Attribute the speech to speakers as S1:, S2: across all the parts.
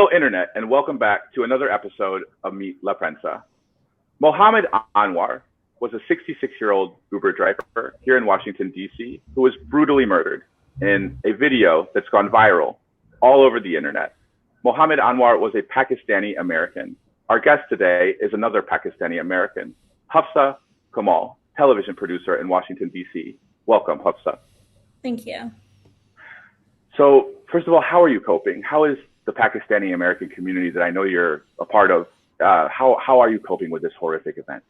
S1: Hello, Internet, and welcome back to another episode of Meet La Prensa. Mohammad Anwar was a 66-year-old Uber driver here in Washington, D.C., who was brutally murdered in a video that's gone viral all over the Internet. Mohammad Anwar was a Pakistani-American. Our guest today is another Pakistani-American, Hufsa Kamal, television producer in Washington, D.C. Welcome, Hufsa.
S2: Thank you.
S1: So, first of all, how are you coping? How is the Pakistani-American community that I know you're a part of, how are you coping with this horrific event?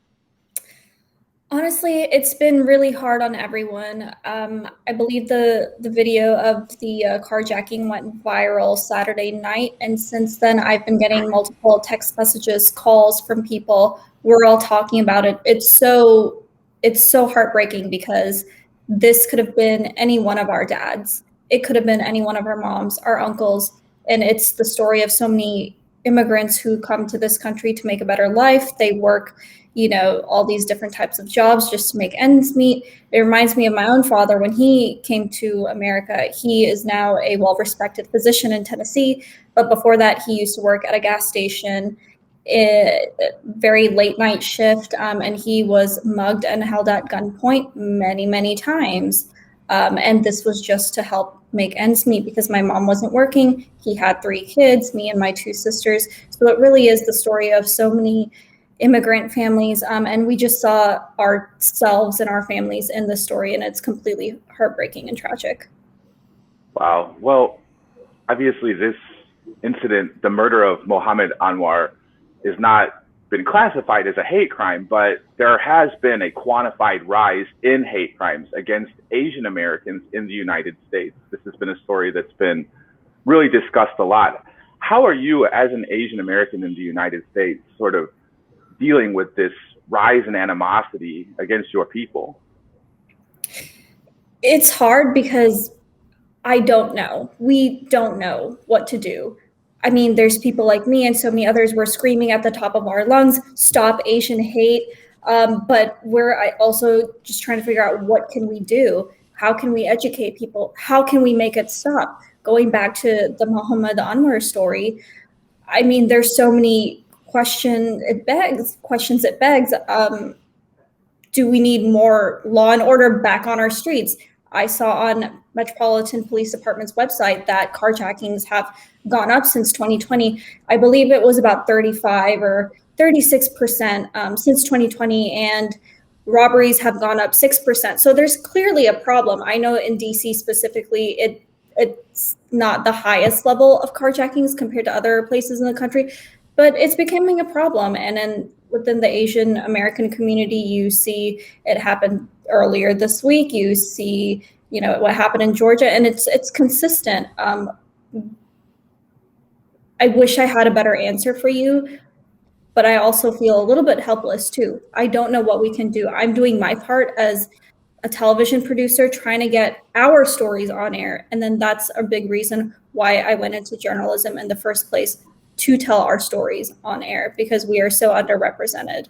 S2: Honestly, it's been really hard on everyone. I believe the video of the carjacking went viral Saturday night, and since then I've been getting multiple text messages, calls from people. We're all talking about it. It's so heartbreaking because this could have been any one of our dads. It could have been any one of our moms, our uncles, and it's the story of so many immigrants who come to this country to make a better life. They work, all these different types of jobs just to make ends meet. It reminds me of my own father when he came to America. He is now a well-respected physician in Tennessee, but before that, he used to work at a gas station, very late night shift, and he was mugged and held at gunpoint many, many times. And this was just to help make ends meet because my mom wasn't working. He had 3 kids, me and my 2 sisters. So it really is the story of so many immigrant families. And we just saw ourselves and our families in the story, and it's completely heartbreaking and tragic.
S1: Wow. Well, obviously this incident, the murder of Mohammad Anwar, is not been classified as a hate crime, but there has been a quantified rise in hate crimes against Asian Americans in the United States. This has been a story that's been really discussed a lot. How are you, as an Asian American in the United States, sort of dealing with this rise in animosity against your people?
S2: It's hard because I don't know. We don't know what to do. I mean, there's people like me and so many others. We're screaming at the top of our lungs, stop Asian hate. But we're also just trying to figure out what can we do? How can we educate people? How can we make it stop? Going back to the Mohammad Anwar story, I mean, there's so many questions it begs. Do we need more law and order back on our streets? I saw on Metropolitan Police Department's website that carjackings have gone up since 2020. I believe it was about 35 or 36% since 2020, and robberies have gone up 6%. So there's clearly a problem. I know in DC specifically, it's not the highest level of carjackings compared to other places in the country, but it's becoming a problem. And then within the Asian American community, you see it happen earlier this week. You see, what happened in Georgia, and it's consistent. I wish I had a better answer for you, but I also feel a little bit helpless too. I don't know what we can do. I'm doing my part as a television producer, trying to get our stories on air. And then that's a big reason why I went into journalism in the first place, to tell our stories on air, because we are so underrepresented.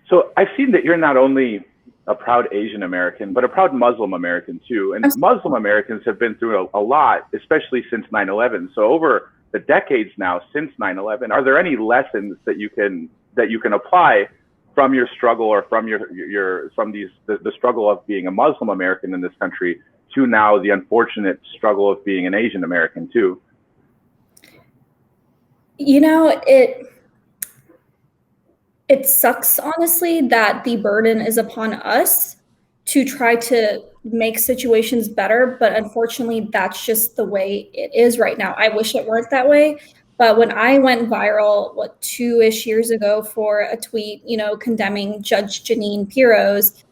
S1: So I've seen that you're not only a proud Asian American, but a proud Muslim American too. And Muslim Americans have been through a lot, especially since 9/11. So over the decades now since 9/11, are there any lessons that you can apply from your struggle, or from the struggle of being a Muslim American in this country to now the unfortunate struggle of being an Asian American too?
S2: It sucks, honestly, that the burden is upon us to try to make situations better, but unfortunately, that's just the way it is right now. I wish it weren't that way, but when I went viral, 2-ish years ago for a tweet, condemning Judge Jeanine Pirro's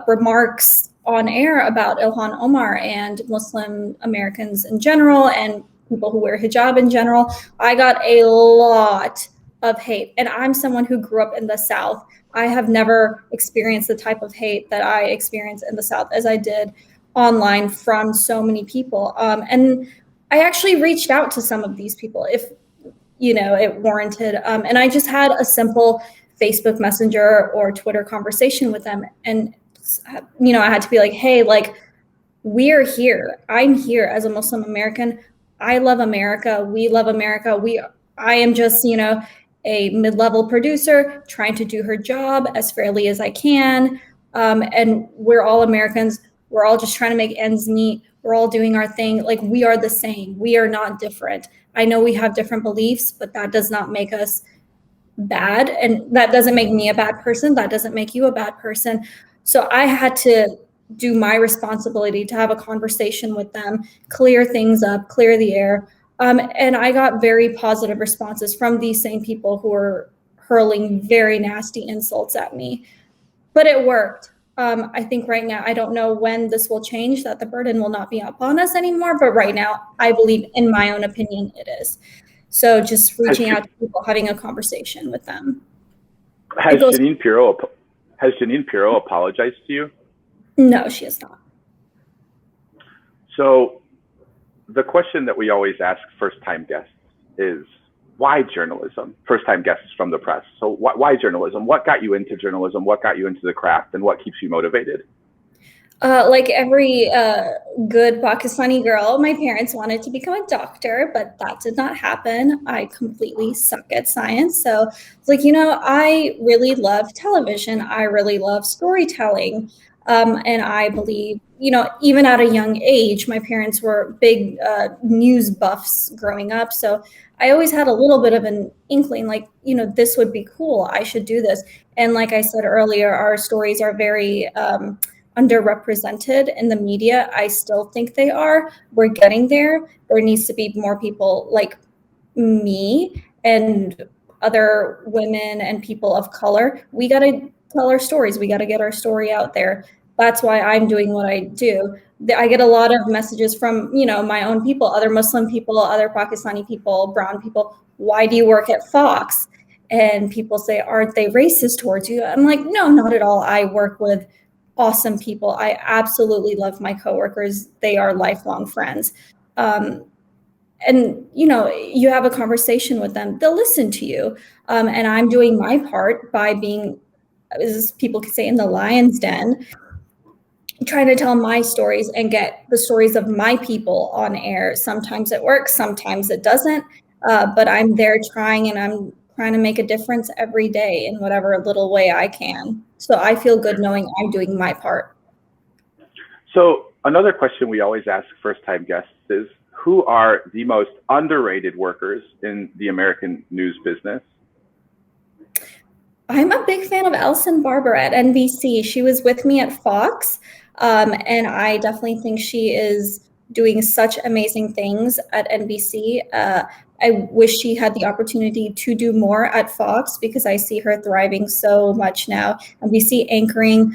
S2: remarks on air about Ilhan Omar and Muslim Americans in general and people who wear hijab in general, I got a lot of hate. And I'm someone who grew up in the South. I have never experienced the type of hate that I experienced in the South as I did online from so many people. And I actually reached out to some of these people if, it warranted. And I just had a simple Facebook Messenger or Twitter conversation with them. And, I had to be like, hey, we're here. I'm here as a Muslim American. I love America. We love America. I am just, a mid-level producer trying to do her job as fairly as I can. And we're all Americans. We're all just trying to make ends meet. We're all doing our thing. Like, we are the same. We are not different. I know we have different beliefs, but that does not make us bad. And that doesn't make me a bad person. That doesn't make you a bad person. So I had to do my responsibility to have a conversation with them, clear things up, clear the air. And I got very positive responses from these same people who were hurling very nasty insults at me. But it worked. I think right now, I don't know when this will change, that the burden will not be upon us anymore. But right now, I believe, in my own opinion, it is. So just reaching out to people, having a conversation with them.
S1: Has Jeanine Pirro apologized to you?
S2: No, she has not.
S1: So the question that we always ask first-time guests is, why journalism? First-time guests from the press. So why journalism? What got you into journalism? What got you into the craft? And what keeps you motivated?
S2: Like every good Pakistani girl, my parents wanted to become a doctor, but that did not happen. I completely suck at science. So it's like, I really love television. I really love storytelling. And I believe, even at a young age, my parents were big news buffs growing up. So I always had a little bit of an inkling, like, this would be cool. I should do this. And like I said earlier, our stories are very underrepresented in the media. I still think they are. We're getting there. There needs to be more people like me and other women and people of color. We got to tell our stories. We got to get our story out there. That's why I'm doing what I do. I get a lot of messages from, my own people, other Muslim people, other Pakistani people, brown people. Why do you work at Fox? And people say, aren't they racist towards you? I'm like, no, not at all. I work with awesome people. I absolutely love my coworkers. They are lifelong friends. And, you have a conversation with them. They'll listen to you. And I'm doing my part by being, as people could say, in the lion's den, trying to tell my stories and get the stories of my people on air. Sometimes it works, sometimes it doesn't. But I'm there trying, and I'm trying to make a difference every day in whatever little way I can. So I feel good knowing I'm doing my part.
S1: So another question we always ask first-time guests is, who are the most underrated workers in the American news business?
S2: I'm a big fan of Elson Barber at NBC. She was with me at Fox, and I definitely think she is doing such amazing things at NBC. I wish she had the opportunity to do more at Fox, because I see her thriving so much now. NBC anchoring.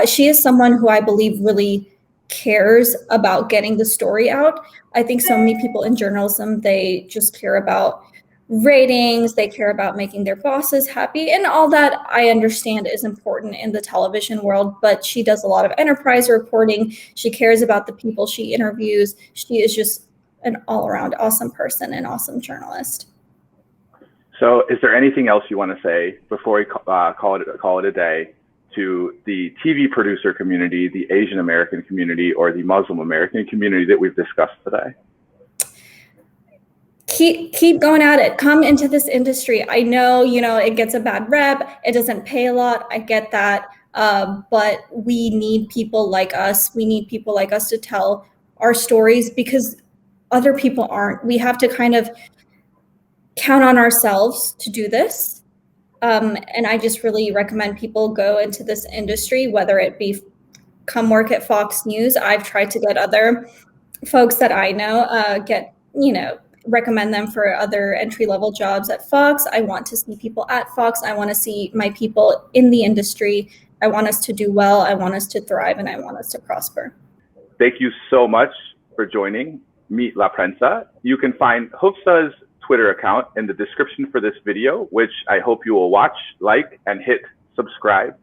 S2: She is someone who I believe really cares about getting the story out. I think so many people in journalism, they just care about ratings, they care about making their bosses happy, and all that I understand is important in the television world, but she does a lot of enterprise reporting. She cares about the people she interviews. She is just an all-around awesome person and awesome journalist.
S1: So is there anything else you want to say before we call it a day to the TV producer community, the Asian American community, or the Muslim American community that we've discussed today?
S2: Keep going at it. Come into this industry. I know, it gets a bad rep. It doesn't pay a lot. I get that. But we need people like us. We need people like us to tell our stories, because other people aren't. We have to kind of count on ourselves to do this. And I just really recommend people go into this industry, whether it be come work at Fox News. I've tried to get other folks that I know, recommend them for other entry-level jobs at Fox. I want to see people at Fox. I want to see my people in the industry. I want us to do well. I want us to thrive, and I want us to prosper.
S1: Thank you so much for joining Meet La Prensa. You can find Hufsa's Twitter account in the description for this video, which I hope you will watch, like, and hit subscribe.